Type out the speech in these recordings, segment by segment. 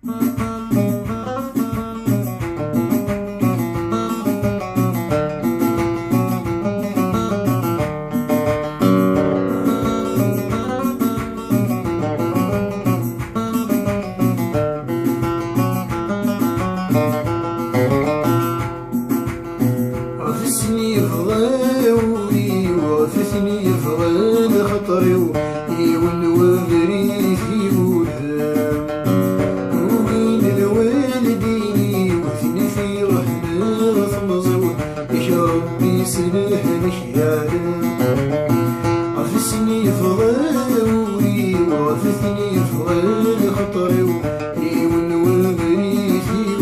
عفسني فغاوي وعفسني فغال خطري والنوابري في بولهام وبين الوالدين وثني في رحمة ثمزو يا ربي سلحني يعلم عفسني فغاوي وعفسني فغال خطري والنوابري في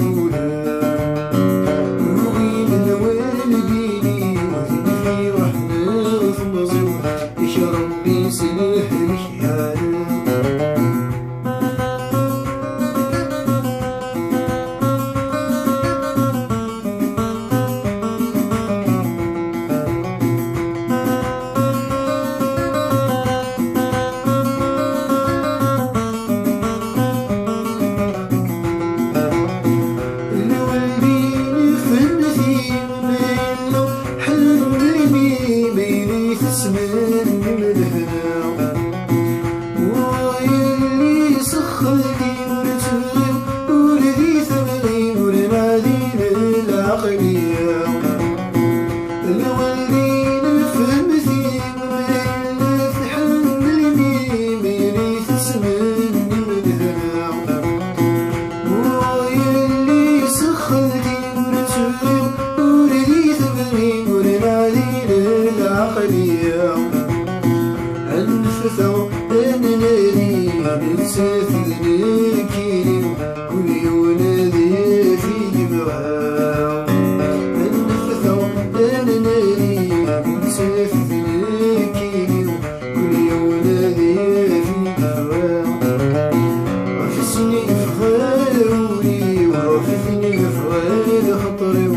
النفثة أنني نسافر كيلو كل ينادي في جبهة النفثة أنني نسافر كيلو كل ينادي في جبهة عفسني فغاولي وعفسني فغال خطري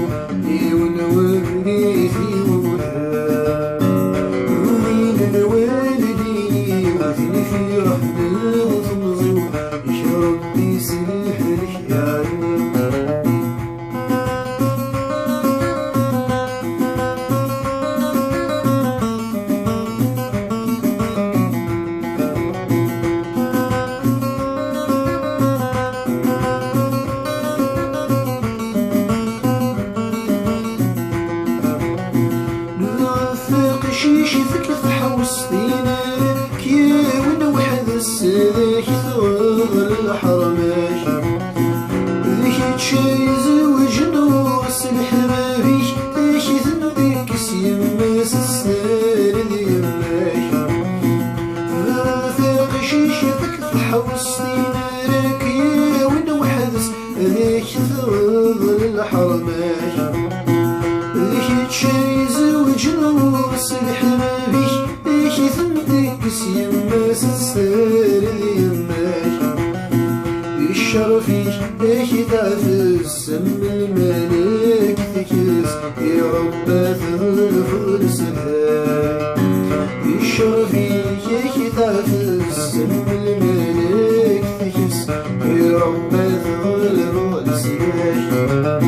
ونوابني في في رحمة وتمزو يا ربي سلحني يعلم نرافق شيشي ثلاث حوسطينا ذاك ثغر الحرماش ذاك تشايز وجنوس الحبابيش ذاك ذنبك سيماس السار ديماش ذاك شيشي ذاك تحوصين راك يا وين وحدس ذاك ثغر الحرماش ذاك تشايز وجنوس الحبابيش ذاك ذنبك سيماس السار الشرفيش ايش تعفس سم الملك تكس يا رب تغفر سهاي الشرفيش ايش تعفس سم الملك تكس يا رب تغفر سهاي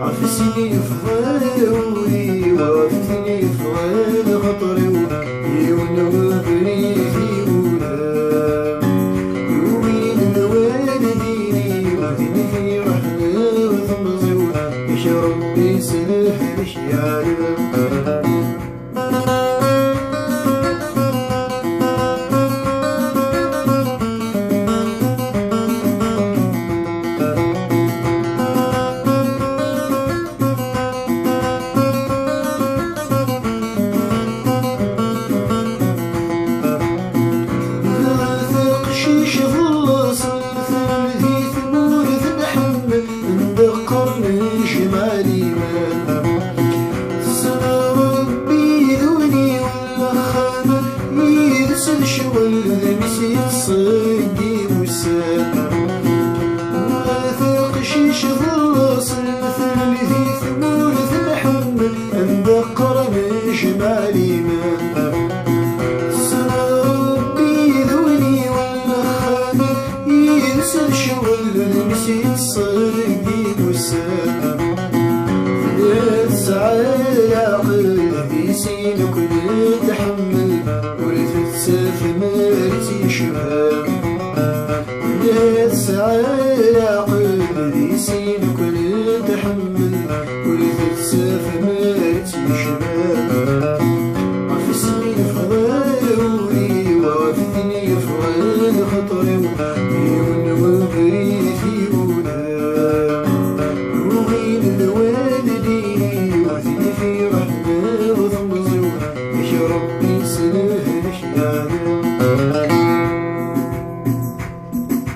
عفسني فغاولي وعفسني فغال خطري ونوابني في بولهام يا ربي سلحني يعلم ذكرني جمالي ما نسيت صدقي وسام تسعى العقل يسين كل تحمل ولتتساف مرتي شباب تسعى العقل يسين كل تحمل ولتتساف مرتي شباب